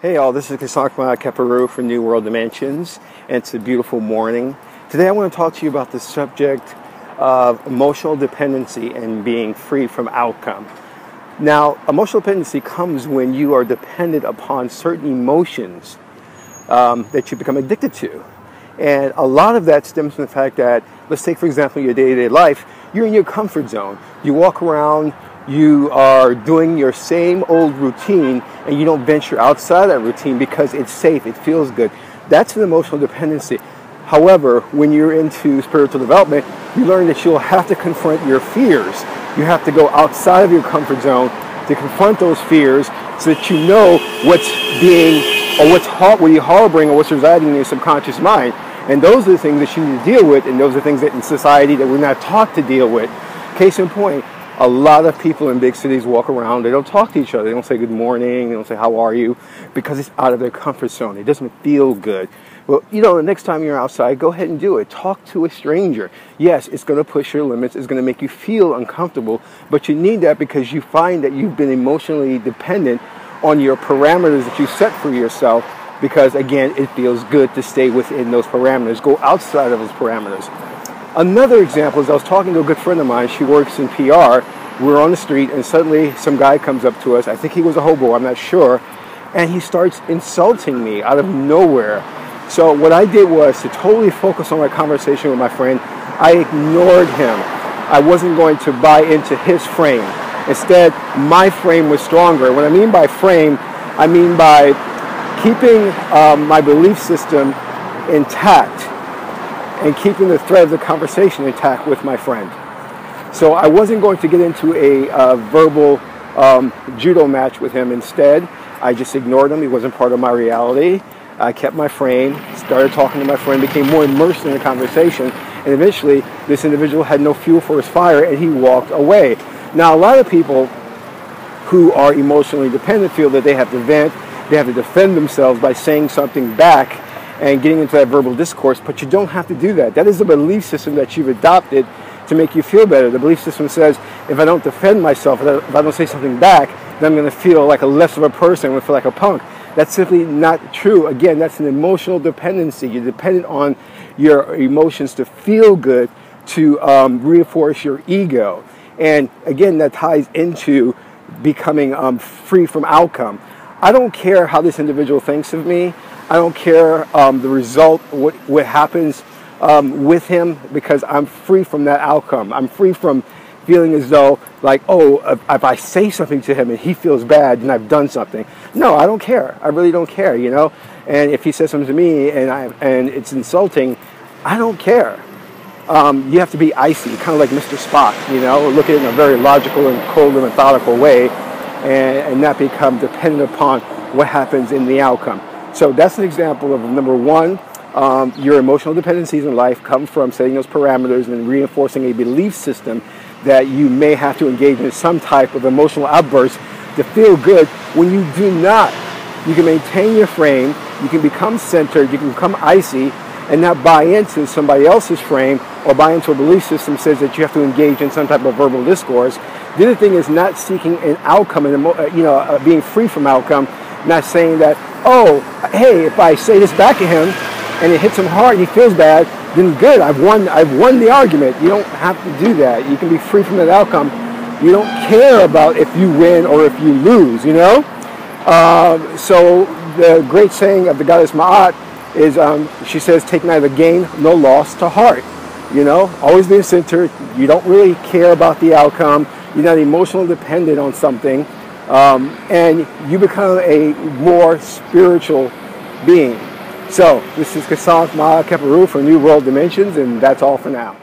Hey all, this is Qesankh Kheperu for New World Dimensions, and it's a beautiful morning. Today I want to talk to you about the subject of emotional dependency and being free from outcome. Now, emotional dependency comes when you are dependent upon certain emotions that you become addicted to. And a lot of that stems from the fact that, let's take for example your day-to-day life, you're in your comfort zone. You walk around, you are doing your same old routine, and you don't venture outside that routine because it's safe, it feels good. That's an emotional dependency. However, when you're into spiritual development, you learn that you'll have to confront your fears. You have to go outside of your comfort zone to confront those fears so that you know what's being, or what you're harboring, or what's residing in your subconscious mind. And those are the things that you need to deal with, and those are the things that in society that we're not taught to deal with. Case in point, a lot of people in big cities walk around, they don't talk to each other, they don't say good morning, they don't say how are you, because it's out of their comfort zone. It doesn't feel good. Well, you know, the next time you're outside, go ahead and do it. Talk to a stranger. Yes, it's going to push your limits, it's going to make you feel uncomfortable, but you need that because you find that you've been emotionally dependent on your parameters that you set for yourself, because again, it feels good to stay within those parameters. Go outside of those parameters. Another example is I was talking to a good friend of mine. She works in PR. We're on the street, and suddenly some guy comes up to us. I think he was a hobo, I'm not sure. And he starts insulting me out of nowhere. So what I did was to totally focus on my conversation with my friend. I ignored him. I wasn't going to buy into his frame. Instead, my frame was stronger. What I mean by frame, I mean by keeping my belief system intact and keeping the thread of the conversation intact with my friend. So I wasn't going to get into a verbal judo match with him. Instead, I just ignored him. He wasn't part of my reality. I kept my frame, started talking to my friend, became more immersed in the conversation, and eventually this individual had no fuel for his fire and he walked away. Now, a lot of people who are emotionally dependent feel that they have to vent, they have to defend themselves by saying something back and getting into that verbal discourse, but you don't have to do that. That is the belief system that you've adopted to make you feel better. The belief system says, if I don't defend myself, if I don't say something back, then I'm going to feel like a less of a person, I'm going to feel like a punk. That's simply not true. Again, that's an emotional dependency. You're dependent on your emotions to feel good, to reinforce your ego. And again, that ties into becoming free from outcome. I don't care how this individual thinks of me. I don't care the result, what happens with him, because I'm free from that outcome. I'm free from feeling as though, like, oh, if I say something to him and he feels bad, then I've done something. No, I don't care. I really don't care, you know. And if he says something to me and it's insulting, I don't care. You have to be icy, kind of like Mr. Spock, you know, look at it in a very logical and cold and methodical way, and not become dependent upon what happens in the outcome. So that's an example of number one. Your emotional dependencies in life come from setting those parameters and reinforcing a belief system that you may have to engage in some type of emotional outburst to feel good when you do not. You can maintain your frame, you can become centered, you can become icy, and not buy into somebody else's frame or buy into a belief system that says that you have to engage in some type of verbal discourse. The other thing is not seeking an outcome and being free from outcome, not saying that, oh, hey, if I say this back at him and it hits him hard and he feels bad, then good, I've won the argument. You don't have to do that. You can be free from that outcome. You don't care about if you win or if you lose, you know? So the great saying of the goddess Ma'at is, she says, take neither gain nor loss to heart. You know, always being centered. You don't really care about the outcome. You're not emotionally dependent on something. And you become a more spiritual being. So, this is Qesankh Kheperu for New World Dimensions, and that's all for now.